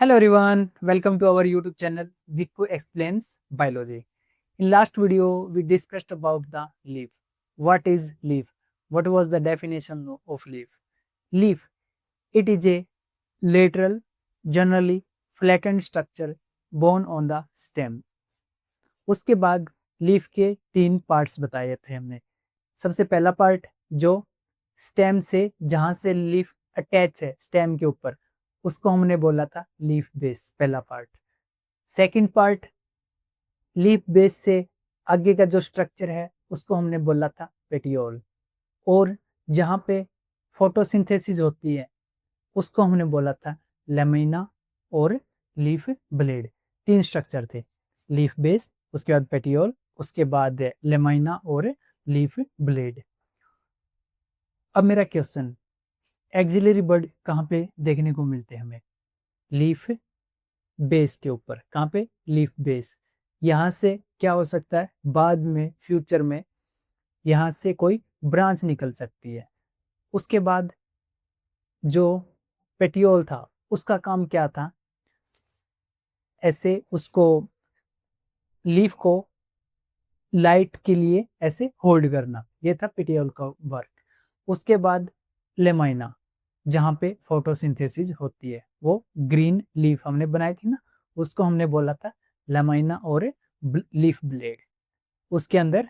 Hello everyone, welcome to our YouTube channel Vikku Explains Biology. In last video, we discussed about the leaf. What is leaf? What was the definition of leaf? Leaf, it is a lateral, generally flattened structure born on the stem. उसके बाद leaf के 3 parts बताए थे हमने. सबसे पहला part जो stem से जहां से लीफ अटैच है स्टेम के ऊपर, उसको हमने बोला था लीफ बेस, पहला part. Second part leaf base से आगे का जो स्ट्रक्चर है उसको हमने बोला था पेटियोल, और जहां पे फोटोसिंथेसिस होती है उसको हमने बोला था लेमिना और लीफ ब्लेड. 3 स्ट्रक्चर थे, लीफ बेस, उसके बाद पेटियोल, उसके बाद लेमिना और लीफ ब्लेड. अब मेरा क्वेश्चन, एक्सिलरी बर्ड कहाँ पे देखने को मिलते हैं हमें? लीफ बेस के ऊपर. कहाँ पे? Leaf base. यहाँ से क्या हो सकता है बाद में, फ्यूचर में यहाँ से कोई ब्रांच निकल सकती है. उसके बाद जो पेटियोल था उसका काम क्या था? ऐसे उसको, लीफ को लाइट के लिए ऐसे होल्ड करना, ये था पेटियोल का वर्क. उसके बाद लेमाइना, जहाँ पे फोटोसिंथेसिस होती है, वो ग्रीन लीफ हमने बनाई थी ना, उसको हमने बोला था लेमाइना और लीफ ब्लेड. उसके अंदर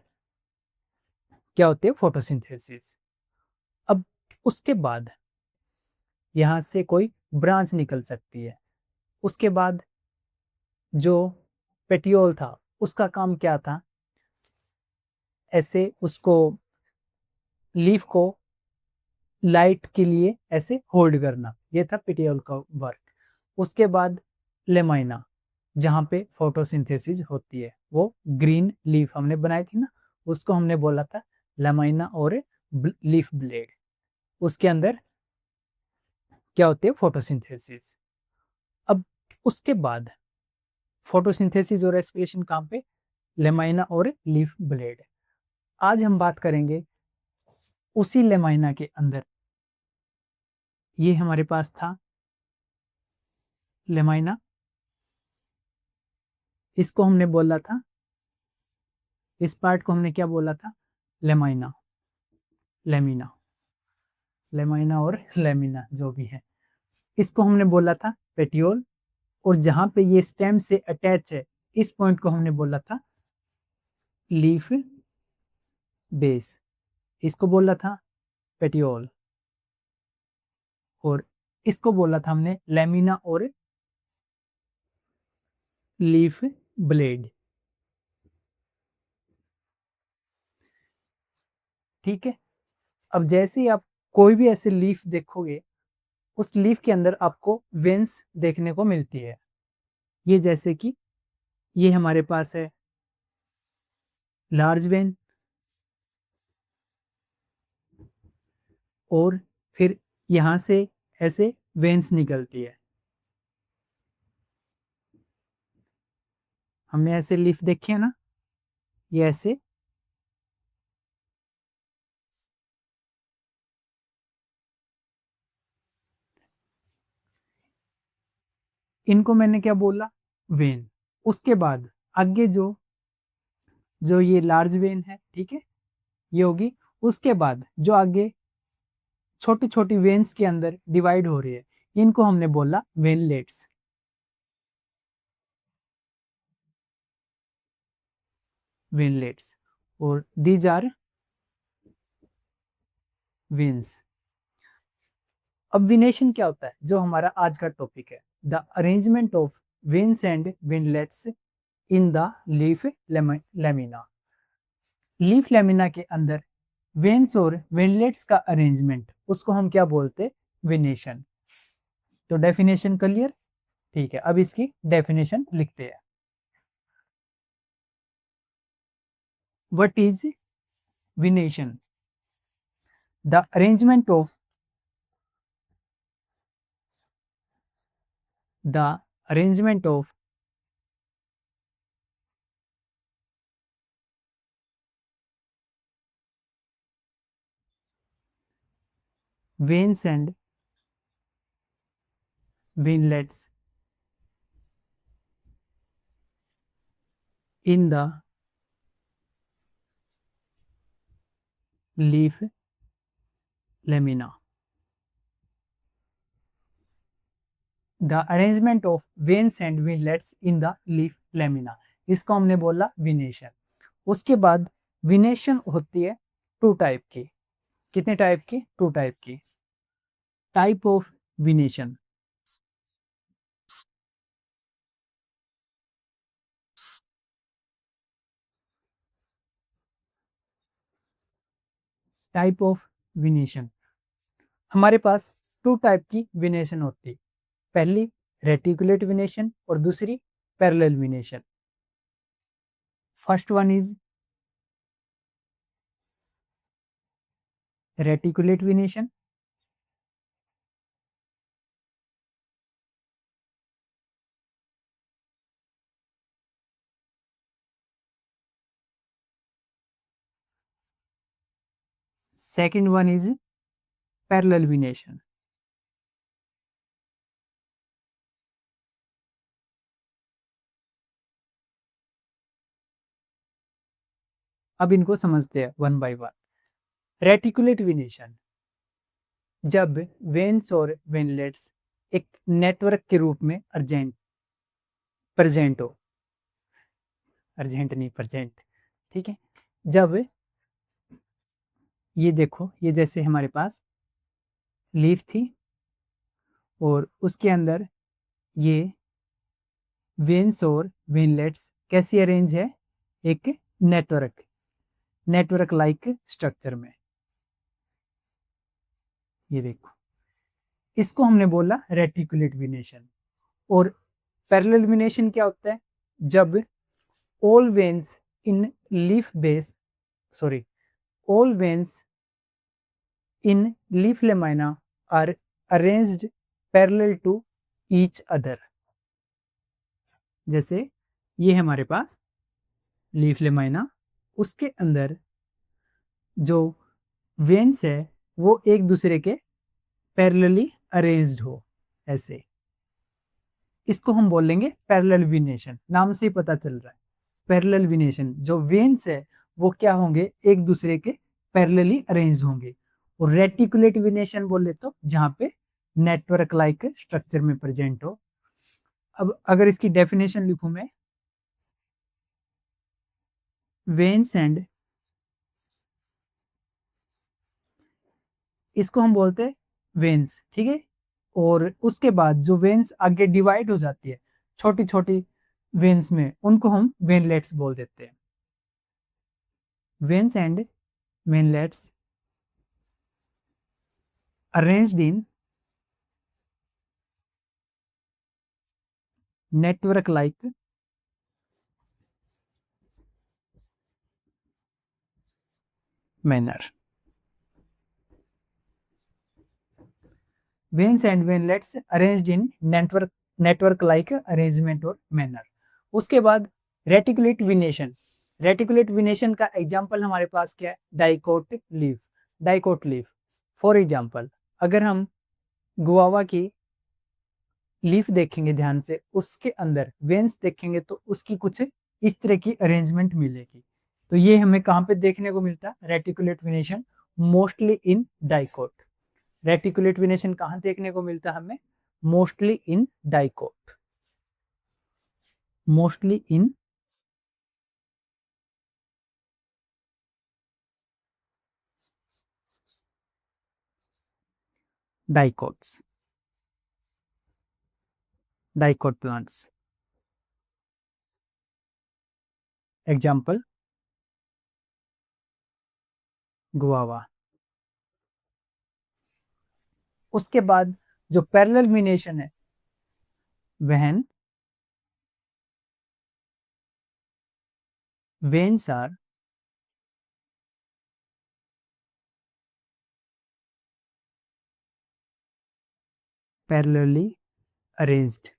क्या होती है? फोटोसिंथेसिस. अब उसके बाद यहाँ से कोई ब्रांच निकल सकती है. उसके बाद जो पेटियोल था उसका काम क्या था? ऐसे उसको, लीफ को लाइट के लिए ऐसे होल्ड करना, ये था पेटियोल का वर्क. उसके बाद लेमाइना, जहाँ पे फोटोसिंथेसिस होती है, वो ग्रीन लीफ हमने बनाई थी ना, उसको हमने बोला था लेमाइना और लीफ ब्लेड. उसके अंदर क्या होती है? फोटोसिंथेसिस. अब उसके बाद फोटोसिंथेसिस और रेस्पिरेशन काम पे लेमाइना और लीफ ब्लेड. आज हम बात करेंगे उसी लेमाइना के अंदर. ये हमारे पास था लेमाइना, इसको हमने बोला था, इस पार्ट को हमने क्या बोला था? लेमाइना, लेमिना, लेमाइना और लेमिना जो भी है, इसको हमने बोला था पेटियोल. और जहां पे ये स्टेम से अटैच है, इस पॉइंट को हमने बोला था लीफ बेस, इसको बोला था पेटियोल, और इसको बोला था हमने लेमिना और लीफ ब्लेड. ठीक है. अब जैसे ही आप कोई भी ऐसे लीफ देखोगे, उस लीफ के अंदर आपको वेन्स देखने को मिलती है. ये जैसे कि ये हमारे पास है लार्ज वेन, और फिर यहां से ऐसे वेन्स निकलती है. हमने ऐसे लीफ देखे है ना, ये ऐसे इनको मैंने क्या बोला? वेन. उसके बाद आगे जो जो ये लार्ज वेन है, ठीक है, ये होगी. उसके बाद जो आगे छोटी छोटी वेन्स के अंदर डिवाइड हो रही है, इनको हमने बोला वेनलेट्स. वेनलेट्स, और दीज आर वेन्स. अब विनेशन क्या होता है, जो हमारा आज का टॉपिक है, the arrangement of veins and veinlets in the leaf lamina. Leaf lamina के अंदर वेन्स और वेनलेट्स का अरेंजमेंट, उसको हम क्या बोलते? विनेशन. तो डेफिनेशन क्लियर? ठीक है, अब इसकी डेफिनेशन लिखते हैं. What is विनेशन? The arrangement of veins and winglets in the leaf lamina. The arrangement of veins and winglets in the leaf lamina. इसको हमने बोला विनेशन। उसके बाद विनेशन होती है टू टाइप की। कितने टाइप की? टू टाइप की। Type of विनेशन। टाइप ऑफ विनेशन हमारे पास टू टाइप की विनेशन होती है। पहली रेटिकुलेट विनेशन और दूसरी parallel विनेशन। First one is reticulate विनेशन। Second one is parallel विनेशन। अब इनको समझते हैं वन बाय वन। रेटिकुलेट विनेशन, जब वेन्स और वेनलेट्स एक नेटवर्क के रूप में प्रेजेंट हो, अर्जेंट नहीं प्रेजेंट, ठीक है। जब ये देखो, ये जैसे हमारे पास लीफ थी और उसके अंदर ये वेन्स और वेनलेट्स कैसी अरेंज है? एक नेटवर्क लाइक स्ट्रक्चर में। ये देखो, इसको हमने बोला रेटिकुलेट विनेशन। और पैरेलल विनेशन क्या होता है? जब all veins in leaf base sorry all veins in leaf lamina are arranged parallel to each other। जैसे ये हमारे पास लीफ लेमाइना, उसके अंदर जो वेन्स है वो एक दूसरे के पैरेलली अरेंज्ड हो, ऐसे। इसको हम बोलेंगे पैरेलल विनेशन। नाम से ही पता चल रहा है, पैरेलल विनेशन। जो वेन्स है वो क्या होंगे? एक दूसरे के पैरेलली अरेंज होंगे। और रेटिकुलेट विनेशन बोले तो जहां पे नेटवर्क लाइक स्ट्रक्चर में प्रेजेंट हो। अब अगर इसकी डेफिनेशन लिखूं मैं, वेन्स एंड, इसको हम बोलते हैं वेन्स, ठीक है। और उसके बाद जो वेन्स आगे डिवाइड हो जाती है छोटी छोटी वेन्स में, उनको हम वेनलेट्स बोल देते हैं। veins and winglets arranged in network like manner। veins and winglets arranged in network like arrangement और manner। उसके बाद रेटिकुलेट विनेशन। रेटिकुलेट विनेशन का एग्जांपल हमारे पास क्या है? Dicot leaf. फॉर एग्जांपल, अगर हम गुआवा की लीफ देखेंगे ध्यान से, उसके अंदर वेन्स देखेंगे तो उसकी कुछ इस तरह की अरेंजमेंट मिलेगी। तो ये हमें कहाँ पे देखने को मिलता है? Reticulate विनेशन mostly in dicot. Reticulate विनेशन कहाँ देखने को मिलता है हमें? Mostly in dicot. Mostly in dicots, dicot plants. Example guava. उसके बाद जो पैरेलल विनेशन है, when veins are parallelly arranged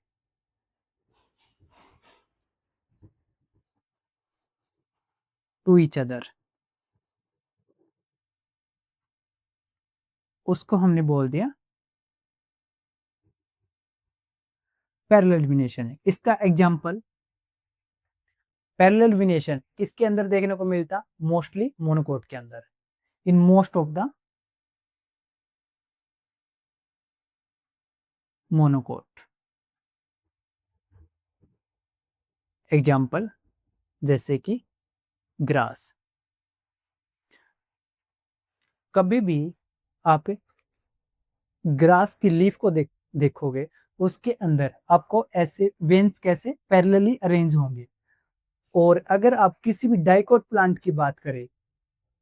to each other, उसको हमने बोल दिया पैरेलल विनेशन है। इसका एग्जाम्पल पैरेलल वेनेशन किसके अंदर देखने को मिलता? मोस्टली मोनोकोट के अंदर, in most of the monocot. Example जैसे कि ग्रास। कभी भी आप ग्रास की लीफ को देखोगे, उसके अंदर आपको ऐसे वेन्स कैसे पैरेलली अरेंज होंगे। और अगर आप किसी भी डाइकोट प्लांट की बात करें,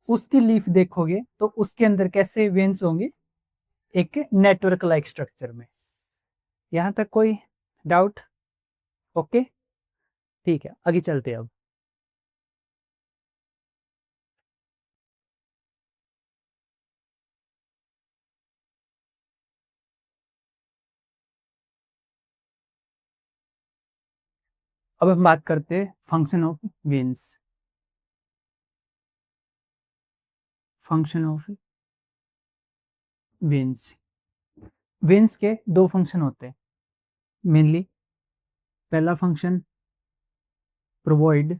उसकी लीफ देखोगे तो उसके अंदर कैसे वेन्स होंगे? एक नेटवर्क लाइक स्ट्रक्चर में। यहां तक कोई डाउट? ओके, ठीक है, आगे चलते हैं। अब हम बात करते हैं function of veins. Function of veins. Veins के दो फंक्शन होते हैं मेनली। पहला function provide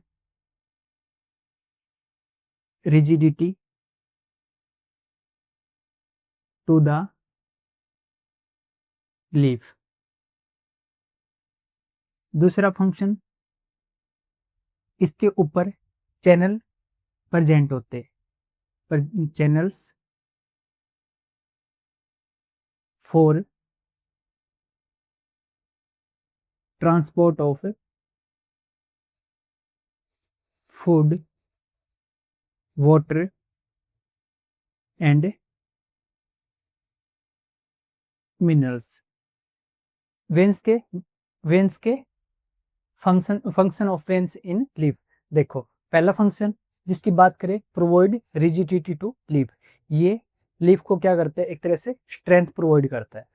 rigidity to the leaf. दूसरा फंक्शन, इसके ऊपर चैनल प्रेजेंट होते हैं, पर channels for transport of food, water and minerals. Veins के function of veins in leaf. देखो, पहला फंक्शन जिसकी बात करें, प्रोवाइड रिजिडिटी टू लीफ। ये लीफ को क्या करता है? एक तरह से स्ट्रेंथ प्रोवाइड करता है।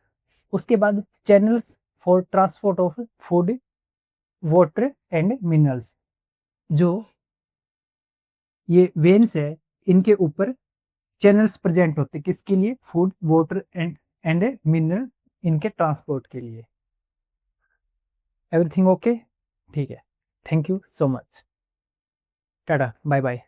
उसके बाद channels for transport of food, water and minerals. जो ये वेन्स है, इनके ऊपर चैनल्स प्रेजेंट होते हैं किसके लिए? फूड, वाटर एंड मिनरल, इनके ट्रांसपोर्ट के लिए। Everything okay? ठीक है, thank you so much, tata, bye bye.